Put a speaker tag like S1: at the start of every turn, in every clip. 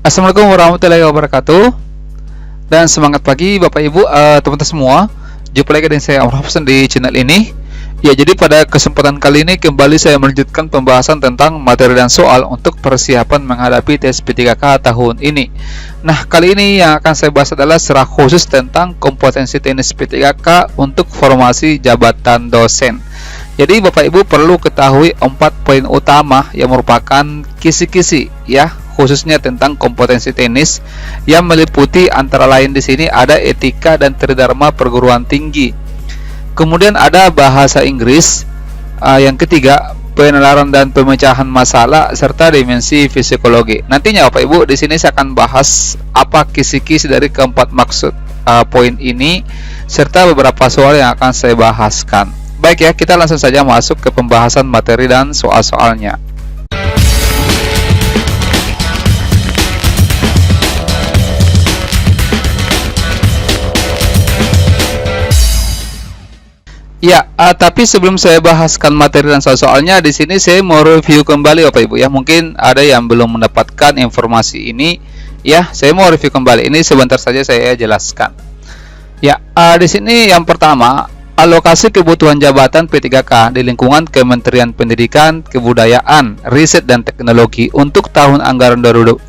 S1: Assalamualaikum warahmatullahi wabarakatuh. Dan semangat pagi Bapak Ibu, teman-teman semua. Jumpa lagi dengan saya Amr Hafsan di channel ini. Ya, jadi pada kesempatan kali ini kembali saya melanjutkan pembahasan tentang materi dan soal untuk persiapan menghadapi tes P3K tahun ini. Nah, kali ini yang akan saya bahas adalah secara khusus tentang kompetensi teknis P3K untuk formasi jabatan dosen. Jadi Bapak Ibu perlu ketahui 4 poin utama yang merupakan kisi-kisi ya, khususnya tentang kompetensi teknis yang meliputi antara lain di sini ada etika dan tridharma perguruan tinggi. Kemudian ada bahasa Inggris, yang ketiga penalaran dan pemecahan masalah serta dimensi psikologi. Nantinya Bapak Ibu di sini saya akan bahas apa kisi-kisi dari keempat maksud poin ini serta beberapa soal yang akan saya bahaskan. Baik ya, kita langsung saja masuk ke pembahasan materi dan soal-soalnya. Ya, tapi sebelum saya bahaskan materi dan soal-soalnya, di sini saya mau review kembali Bapak Ibu ya. Mungkin ada yang belum mendapatkan informasi ini ya. Saya mau review kembali. Ini sebentar saja saya jelaskan. Ya, di sini yang pertama, alokasi kebutuhan jabatan P3K di lingkungan Kementerian Pendidikan, Kebudayaan, Riset dan Teknologi untuk tahun anggaran 2022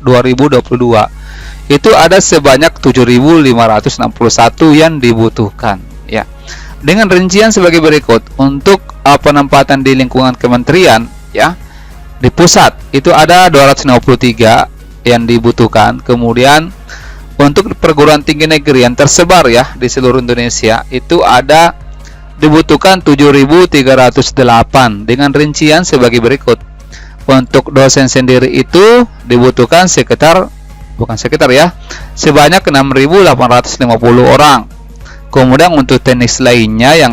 S1: itu ada sebanyak 7.561 yang dibutuhkan ya. Dengan rincian sebagai berikut. Untuk penempatan di lingkungan kementerian ya, di pusat itu ada 253 yang dibutuhkan. Kemudian untuk perguruan tinggi negeri yang tersebar ya di seluruh Indonesia itu ada dibutuhkan 7.308 dengan rincian sebagai berikut. Untuk dosen sendiri itu dibutuhkan sebanyak 6.850 orang. Kemudian untuk teknis lainnya yang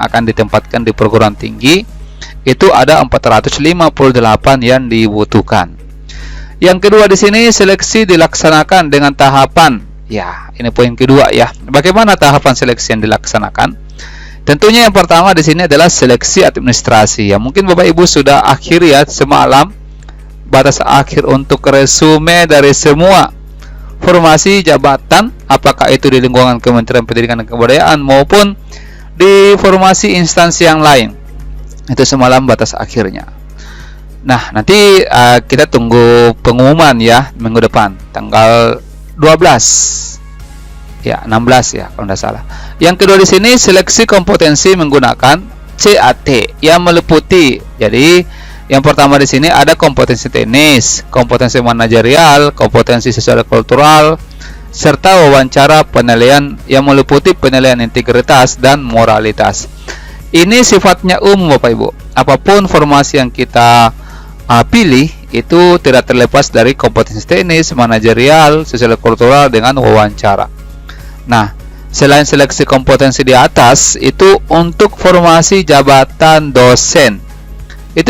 S1: akan ditempatkan di perguruan tinggi itu ada 458 yang dibutuhkan. Yang kedua di sini seleksi dilaksanakan dengan tahapan. Ya, ini poin kedua ya. Bagaimana tahapan seleksi yang dilaksanakan? Tentunya yang pertama di sini adalah seleksi administrasi. Ya, mungkin Bapak Ibu sudah akhir ya semalam batas akhir untuk resume dari semua formasi jabatan, apakah itu di lingkungan Kementerian Pendidikan dan Kebudayaan maupun di formasi instansi yang lain. Itu semalam batas akhirnya. Nah, nanti kita tunggu pengumuman ya minggu depan, tanggal 12. Ya, 16 ya kalau tidak salah. Yang kedua di sini seleksi kompetensi menggunakan CAT yang meliputi. Jadi yang pertama di sini ada kompetensi teknis, kompetensi manajerial, kompetensi sosial kultural, serta wawancara penilaian yang meliputi penilaian integritas dan moralitas. Ini sifatnya umum Bapak Ibu. Apapun formasi yang kita pilih itu tidak terlepas dari kompetensi teknis, manajerial, sosial kultural dengan wawancara. Nah, selain seleksi kompetensi di atas, itu untuk formasi jabatan dosen itu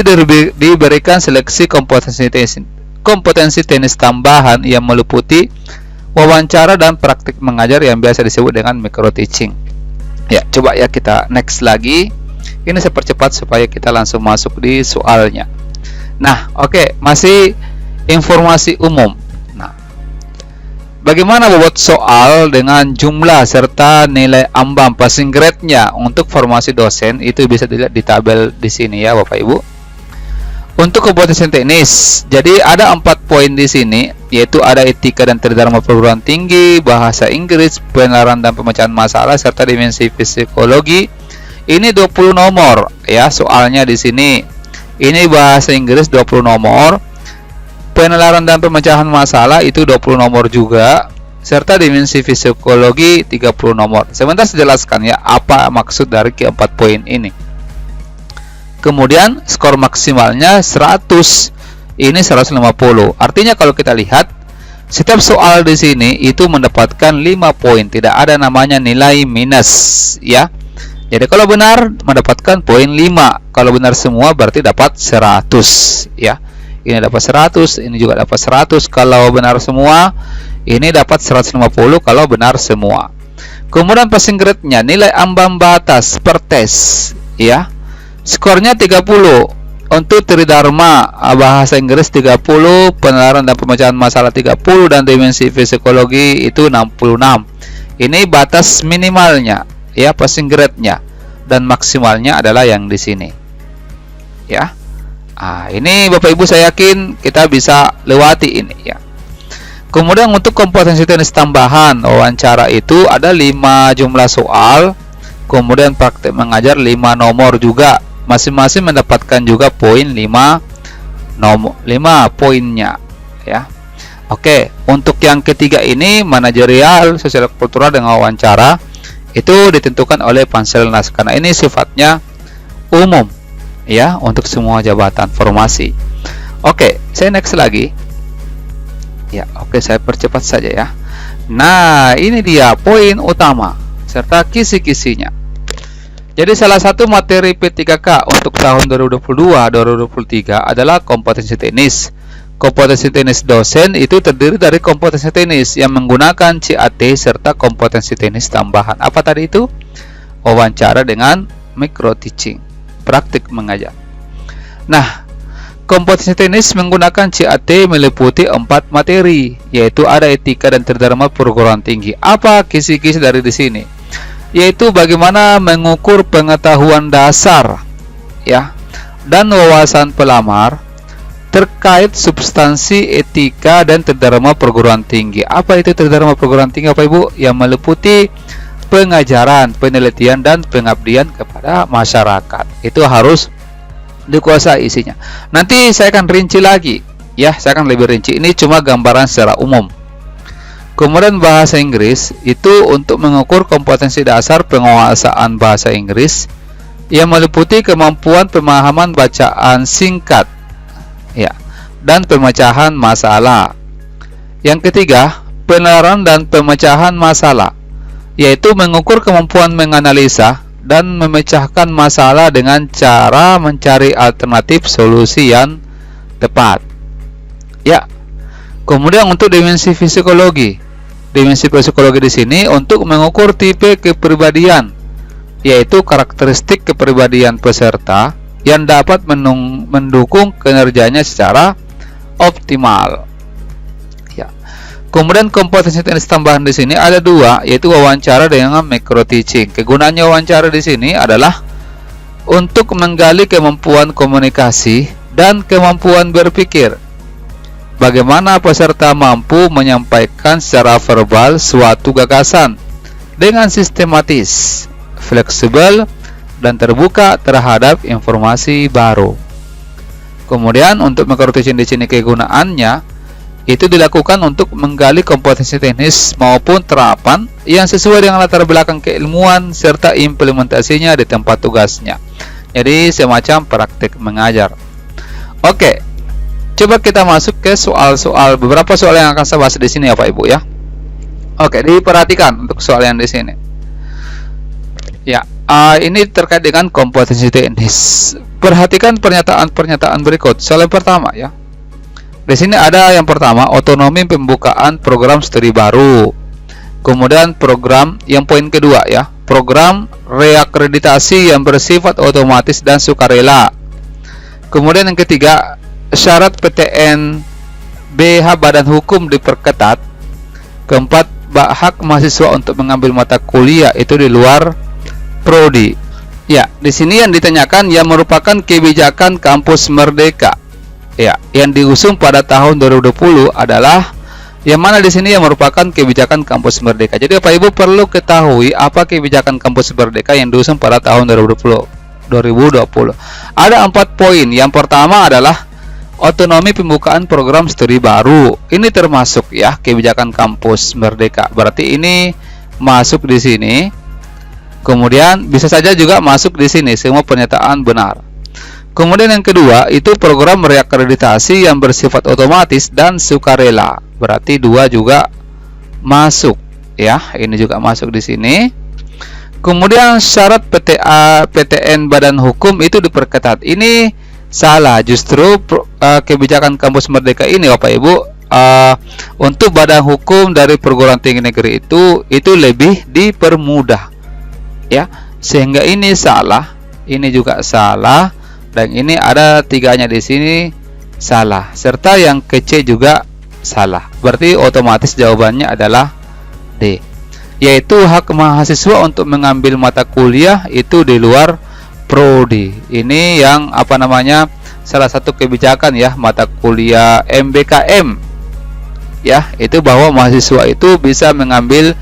S1: diberikan seleksi kompetensi teknis tambahan yang meliputi wawancara dan praktik mengajar yang biasa disebut dengan micro teaching. Ya, coba ya kita next lagi. Ini saya percepat supaya kita langsung masuk di soalnya. Nah, oke, masih informasi umum. Nah, bagaimana bobot soal dengan jumlah serta nilai ambang passing grade-nya untuk formasi dosen itu bisa dilihat di tabel di sini ya Bapak Ibu. Untuk kompetensi teknis, jadi ada 4 poin di sini, yaitu ada etika dan tridharma perguruan tinggi, bahasa Inggris, penalaran dan pemecahan masalah serta dimensi psikologi. Ini 20 nomor ya soalnya di sini. Ini bahasa Inggris 20 nomor, penalaran dan pemecahan masalah itu 20 nomor juga, serta dimensi psikologi 30 nomor. Sebentar saya jelaskan ya apa maksud dari keempat poin ini. Kemudian skor maksimalnya 100. Ini 150. Artinya kalau kita lihat setiap soal di sini itu mendapatkan 5 poin, tidak ada namanya nilai minus ya. Jadi kalau benar mendapatkan poin 5, kalau benar semua berarti dapat 100 ya. Ini dapat 100, ini juga dapat 100 kalau benar semua. Ini dapat 150 kalau benar semua. Kemudian passing grade-nya nilai ambang batas per tes ya. Skornya 30 untuk Tridharma bahasa Inggris 30, penalaran dan pemecahan masalah 30, dan dimensi psikologi itu 66. Ini batas minimalnya ya, passing grade-nya, dan maksimalnya adalah yang di sini ya. Ini Bapak Ibu saya yakin kita bisa lewati ini ya. Kemudian untuk kompetensi teknis tambahan wawancara itu ada 5 jumlah soal, kemudian praktek mengajar 5 nomor juga, masing-masing mendapatkan juga poin 5 poinnya ya. Oke, untuk yang ketiga ini manajerial, sosial kultural dengan wawancara itu ditentukan oleh Panselnas karena ini sifatnya umum ya untuk semua jabatan formasi. Oke, saya next lagi. Ya, oke, saya percepat saja ya. Nah, ini dia poin utama serta kisi-kisinya. Jadi salah satu materi P3K untuk tahun 2022-2023 adalah kompetensi teknis. Kompetensi teknis dosen itu terdiri dari kompetensi teknis yang menggunakan CAT serta kompetensi teknis tambahan. Apa tadi itu? Wawancara dengan micro teaching, praktik mengajar. Nah, kompetensi teknis menggunakan CAT meliputi 4 materi, yaitu ada etika dan tridharma perguruan tinggi. Apa kisi-kisi dari di sini? Yaitu bagaimana mengukur pengetahuan dasar ya dan wawasan pelamar terkait substansi etika dan tridharma perguruan tinggi. Apa itu tridharma perguruan tinggi Bapak Ibu? Yang meliputi pengajaran, penelitian, dan pengabdian kepada masyarakat. Itu harus dikuasai isinya. Nanti saya akan rinci lagi ya, saya akan lebih rinci. Ini cuma gambaran secara umum. Kemudian bahasa Inggris itu untuk mengukur kompetensi dasar penguasaan bahasa Inggris yang meliputi kemampuan pemahaman bacaan singkat ya dan pemecahan masalah. Yang ketiga, penalaran dan pemecahan masalah, yaitu mengukur kemampuan menganalisa dan memecahkan masalah dengan cara mencari alternatif solusi yang tepat. Ya. Kemudian untuk dimensi psikologi. Dimensi psikologi di sini untuk mengukur tipe kepribadian, yaitu karakteristik kepribadian peserta yang dapat mendukung kinerjanya secara optimal. Ya. Kemudian kompetensi teknis tambahan di sini ada 2, yaitu wawancara dengan micro teaching. Kegunaannya wawancara di sini adalah untuk menggali kemampuan komunikasi dan kemampuan berpikir. Bagaimana peserta mampu menyampaikan secara verbal suatu gagasan dengan sistematis, fleksibel, dan terbuka terhadap informasi baru. Kemudian untuk micro teaching di sini kegunaannya itu dilakukan untuk menggali kompetensi teknis maupun terapan yang sesuai dengan latar belakang keilmuan serta implementasinya di tempat tugasnya. Jadi semacam praktik mengajar. Oke, coba kita masuk ke soal-soal, beberapa soal yang akan saya bahas di sini ya Pak Ibu ya. Oke, diperhatikan untuk soal yang di sini. Ya, ini terkait dengan kompetensi teknis. Perhatikan pernyataan-pernyataan berikut. Soal yang pertama ya. Di sini ada yang pertama, otonomi pembukaan program studi baru. Kemudian program yang poin kedua ya, program reakreditasi yang bersifat otomatis dan sukarela. Kemudian yang ketiga, syarat PTN BH Badan Hukum diperketat. Keempat, hak mahasiswa untuk mengambil mata kuliah itu di luar prodi. Ya, di sini yang ditanyakan yang merupakan kebijakan kampus Merdeka. Ya, yang diusung pada tahun 2020 adalah yang mana di sini yang merupakan kebijakan kampus Merdeka. Jadi Bapak Ibu perlu ketahui apa kebijakan kampus Merdeka yang diusung pada tahun 2020. Ada 4 poin. Yang pertama adalah otonomi pembukaan program studi baru. Ini termasuk ya kebijakan kampus Merdeka. Berarti ini masuk di sini. Kemudian bisa saja juga masuk di sini. Semua pernyataan benar. Kemudian yang kedua itu program reakreditasi yang bersifat otomatis dan sukarela. Berarti 2 juga masuk ya. Ini juga masuk di sini. Kemudian syarat PTN Badan Hukum itu diperketat. Ini salah, justru kebijakan kampus Merdeka ini Bapak Ibu untuk badan hukum dari perguruan tinggi negeri itu lebih dipermudah ya, sehingga ini salah, ini juga salah. Dan ini ada tiganya di sini salah, serta yang ke C juga salah. Berarti otomatis jawabannya adalah D, yaitu hak mahasiswa untuk mengambil mata kuliah itu di luar prodi. Ini yang apa namanya, salah satu kebijakan ya, mata kuliah MBKM ya, itu bahwa mahasiswa itu bisa mengambil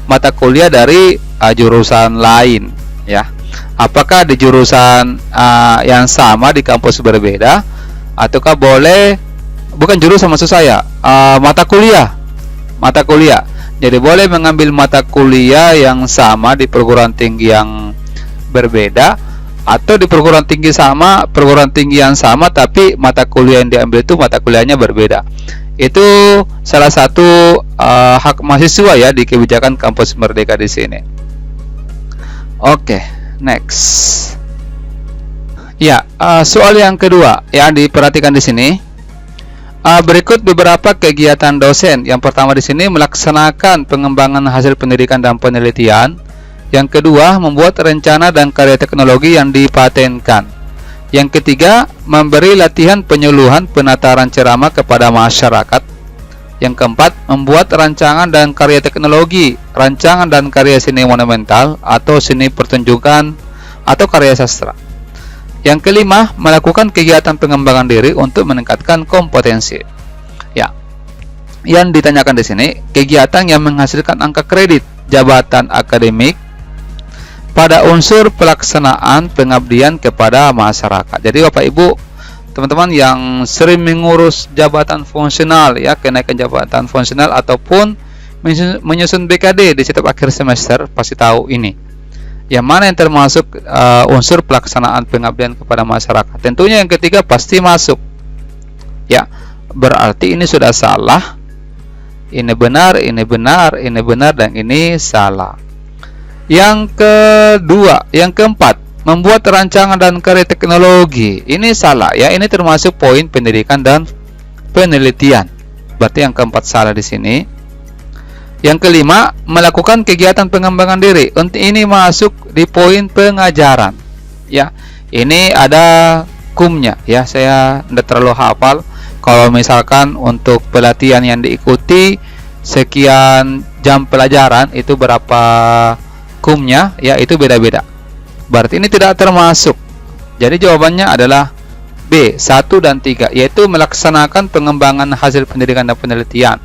S1: mata kuliah dari jurusan lain ya. Apakah di jurusan yang sama di kampus berbeda, ataukah boleh, bukan jurusan maksud saya, mata kuliah. Jadi boleh mengambil mata kuliah yang sama di perguruan tinggi yang berbeda, atau di perguruan tinggi yang sama tapi mata kuliah yang diambil itu mata kuliahnya berbeda. Itu salah satu hak mahasiswa ya di kebijakan kampus merdeka di sini. Oke, next. Ya, soal yang kedua yang diperhatikan di sini. Berikut beberapa kegiatan dosen. Yang pertama di sini melaksanakan pengembangan hasil pendidikan dan penelitian. Yang kedua, membuat rencana dan karya teknologi yang dipatenkan. Yang ketiga, memberi latihan penyuluhan penataran ceramah kepada masyarakat. Yang keempat, membuat rancangan dan karya teknologi, rancangan dan karya seni monumental atau seni pertunjukan atau karya sastra. Yang kelima, melakukan kegiatan pengembangan diri untuk meningkatkan kompetensi. Ya, yang ditanyakan di sini, kegiatan yang menghasilkan angka kredit jabatan akademik pada unsur pelaksanaan pengabdian kepada masyarakat. Jadi Bapak Ibu, teman-teman yang sering mengurus jabatan fungsional ya, kenaikan jabatan fungsional ataupun menyusun BKD di setiap akhir semester pasti tahu ini. Yang mana yang termasuk unsur pelaksanaan pengabdian kepada masyarakat. Tentunya yang ketiga pasti masuk. Ya, berarti ini sudah salah. Ini benar, ini benar, ini benar, dan ini salah. Yang kedua, yang keempat, membuat rancangan dan karya teknologi. Ini salah ya. Ini termasuk poin pendidikan dan penelitian. Berarti yang keempat salah di sini. Yang kelima, melakukan kegiatan pengembangan diri. Untuk ini masuk di poin pengajaran. Ya, ini ada kumnya. Ya, saya tidak terlalu hafal. Kalau misalkan untuk pelatihan yang diikuti sekian jam pelajaran itu berapa kumnya? Ya, itu beda-beda. Berarti ini tidak termasuk. Jadi jawabannya adalah B, 1 dan 3, yaitu melaksanakan pengembangan hasil pendidikan dan penelitian.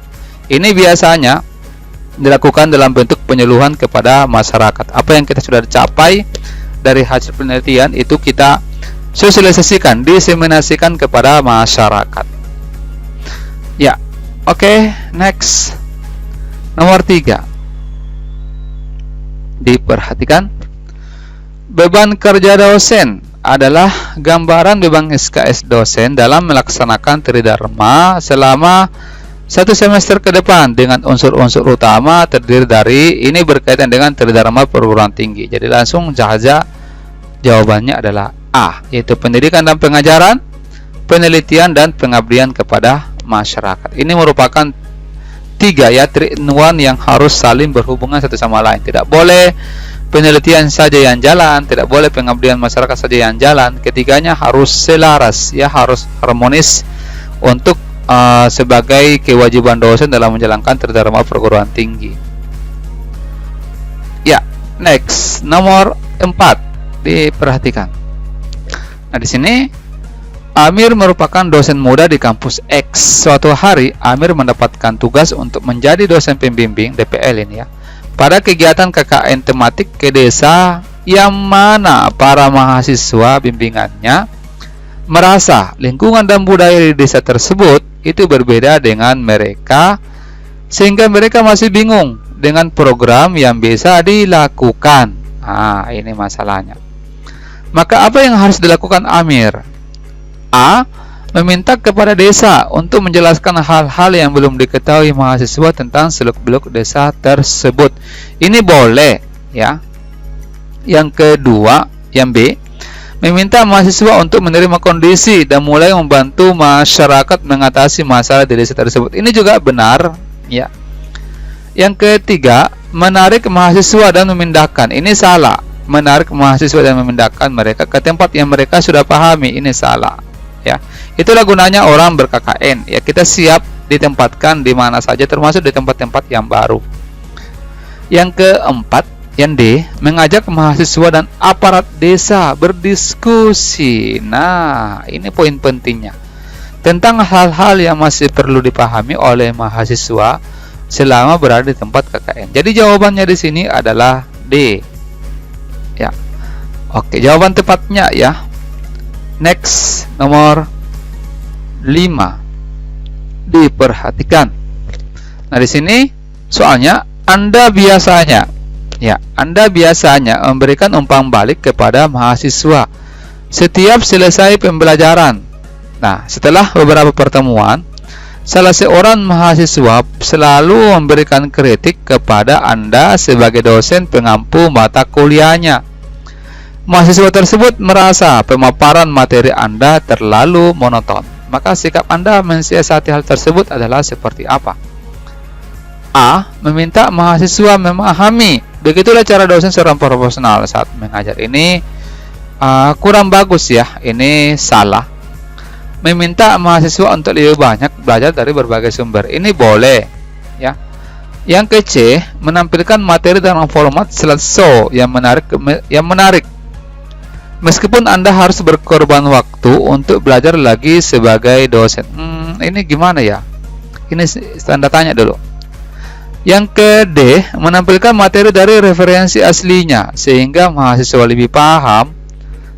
S1: Ini biasanya dilakukan dalam bentuk penyuluhan kepada masyarakat. Apa yang kita sudah capai dari hasil penelitian itu kita sosialisasikan, diseminasikan kepada masyarakat. Ya, oke, next. Nomor 3. Diperhatikan. Beban kerja dosen adalah gambaran beban SKS dosen dalam melaksanakan tridharma selama 1 semester ke depan dengan unsur-unsur utama terdiri dari, ini berkaitan dengan tridharma perguruan tinggi. Jadi langsung saja jawabannya adalah A, yaitu pendidikan dan pengajaran, penelitian dan pengabdian kepada masyarakat. Ini merupakan 3 ya, 3-in-1 yang harus saling berhubungan satu sama lain. Tidak boleh penelitian saja yang jalan, tidak boleh pengabdian masyarakat saja yang jalan. Ketiganya harus selaras ya, harus harmonis untuk sebagai kewajiban dosen dalam menjalankan tridharma perguruan tinggi. Ya, next, nomor 4 diperhatikan. Nah, di sini Amir merupakan dosen muda di kampus X. Suatu hari Amir mendapatkan tugas untuk menjadi dosen pembimbing DPL ini ya, pada kegiatan KKN tematik ke desa yang mana para mahasiswa bimbingannya merasa lingkungan dan budaya di desa tersebut itu berbeda dengan mereka, sehingga mereka masih bingung dengan program yang bisa dilakukan. Nah, ini masalahnya. Maka apa yang harus dilakukan Amir? A. Meminta kepada desa untuk menjelaskan hal-hal yang belum diketahui mahasiswa tentang seluk-beluk desa tersebut. Ini boleh ya. Yang kedua, yang B, meminta mahasiswa untuk menerima kondisi dan mulai membantu masyarakat mengatasi masalah di desa tersebut. Ini juga benar ya. Yang ketiga, menarik mahasiswa dan memindahkan. Ini salah menarik mahasiswa dan memindahkan mereka ke tempat yang mereka sudah pahami. Ini salah, ya. Itulah gunanya orang ber-KKN, ya. Kita siap ditempatkan di mana saja, termasuk di tempat-tempat yang baru. Yang keempat, yang D, mengajak mahasiswa dan aparat desa berdiskusi. Nah, ini poin pentingnya tentang hal-hal yang masih perlu dipahami oleh mahasiswa selama berada di tempat KKN. Jadi jawabannya di sini adalah D. Ya. Oke, jawaban tepatnya ya. Next, nomor 5. Diperhatikan. Nah, di sini soalnya Anda biasanya memberikan umpan balik kepada mahasiswa setiap selesai pembelajaran. Nah, setelah beberapa pertemuan, salah seorang mahasiswa selalu memberikan kritik kepada Anda sebagai dosen pengampu mata kuliahnya. Mahasiswa tersebut merasa pemaparan materi Anda terlalu monoton. Maka sikap Anda mensiasati hal tersebut adalah seperti apa? A. Meminta mahasiswa memahami. Begitulah cara dosen seorang profesional saat mengajar. Ini kurang bagus ya. Ini salah. Meminta mahasiswa untuk lebih banyak belajar dari berbagai sumber. Ini boleh, ya. Yang ke C, menampilkan materi dalam format slideshow yang menarik. Meskipun Anda harus berkorban waktu untuk belajar lagi sebagai dosen. Ini gimana ya? Ini tanda tanya dulu. Yang ke D, menampilkan materi dari referensi aslinya sehingga mahasiswa lebih paham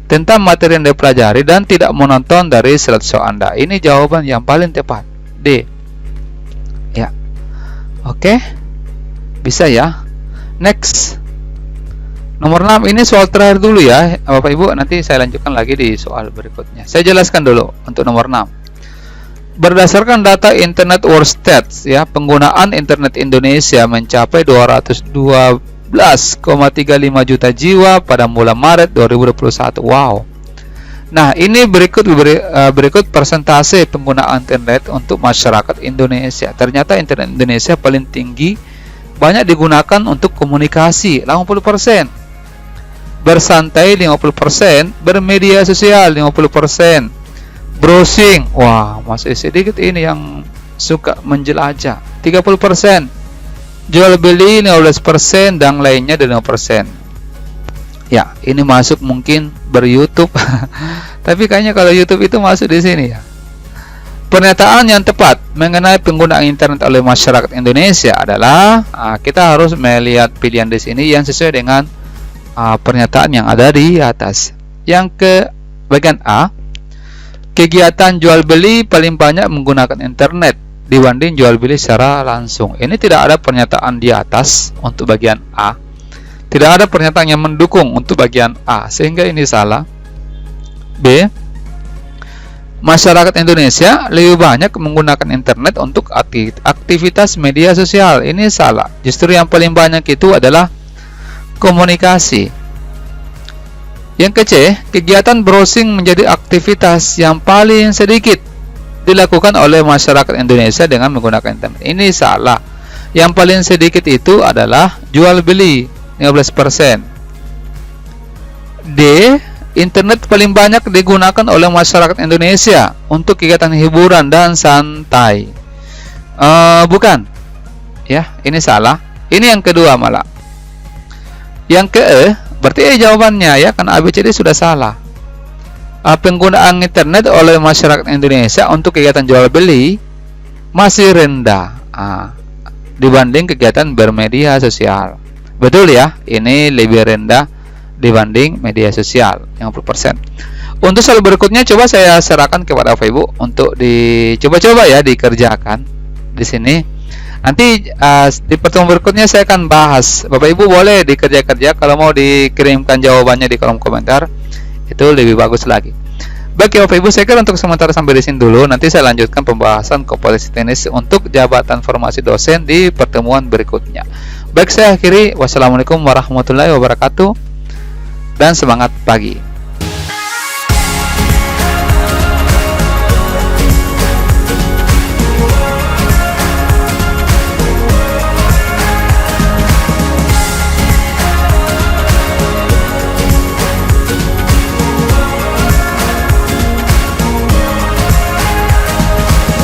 S1: tentang materi yang dipelajari dan tidak menonton dari slideshow Anda. Ini jawaban yang paling tepat, D. Ya. Oke. Bisa ya. Next. Nomor 6, ini soal terakhir dulu ya, Bapak Ibu. Nanti saya lanjutkan lagi di soal berikutnya. Saya jelaskan dulu untuk nomor 6. Berdasarkan data Internet World Stats, ya, penggunaan internet Indonesia mencapai 212,35 juta jiwa pada bulan Maret 2021. Wow. Nah, ini berikut persentase penggunaan internet untuk masyarakat Indonesia. Ternyata internet Indonesia paling tinggi, banyak digunakan untuk komunikasi 80%, bersantai 50%, bermedia sosial 50%, browsing, wah masih sedikit ini yang suka menjelajah 30%, jual beli 15%, dan lainnya 5%. Ya, ini masuk mungkin ber-YouTube. Tapi kayaknya kalau YouTube itu masuk di sini ya. Pernyataan yang tepat mengenai penggunaan internet oleh masyarakat Indonesia adalah kita harus melihat pilihan di sini yang sesuai dengan pernyataan yang ada di atas. Yang ke bagian A, kegiatan jual beli paling banyak menggunakan internet dibanding jual beli secara langsung. Ini tidak ada pernyataan di atas untuk bagian A. Tidak ada pernyataan yang mendukung untuk bagian A, sehingga ini salah. B, masyarakat Indonesia lebih banyak menggunakan internet untuk aktivitas media sosial. Ini salah. Justru yang paling banyak itu adalah komunikasi. Yang ke C, kegiatan browsing menjadi aktivitas yang paling sedikit dilakukan oleh masyarakat Indonesia dengan menggunakan internet. Ini salah. Yang paling sedikit itu adalah jual beli 15%. D, internet paling banyak digunakan oleh masyarakat Indonesia untuk kegiatan hiburan dan santai. Bukan. Ya, ini salah. Ini yang kedua malah. Yang ke E, berarti jawabannya ya, karena ABCD sudah salah. Penggunaan internet oleh masyarakat Indonesia untuk kegiatan jual beli masih rendah dibanding kegiatan bermedia sosial. Betul ya, ini lebih rendah dibanding media sosial 50%. Untuk soal berikutnya coba saya serahkan kepada Bapak Ibu untuk dicoba-coba ya, dikerjakan di sini. Nanti di pertemuan berikutnya saya akan bahas. Bapak Ibu boleh dikerja-kerja, kalau mau dikirimkan jawabannya di kolom komentar itu lebih bagus lagi. Baik ya Bapak Ibu, saya kira untuk sementara sampai di sini dulu. Nanti saya lanjutkan pembahasan kompetensi teknis untuk jabatan formasi dosen di pertemuan berikutnya. Baik, saya akhiri. Wassalamualaikum warahmatullahi wabarakatuh dan semangat pagi.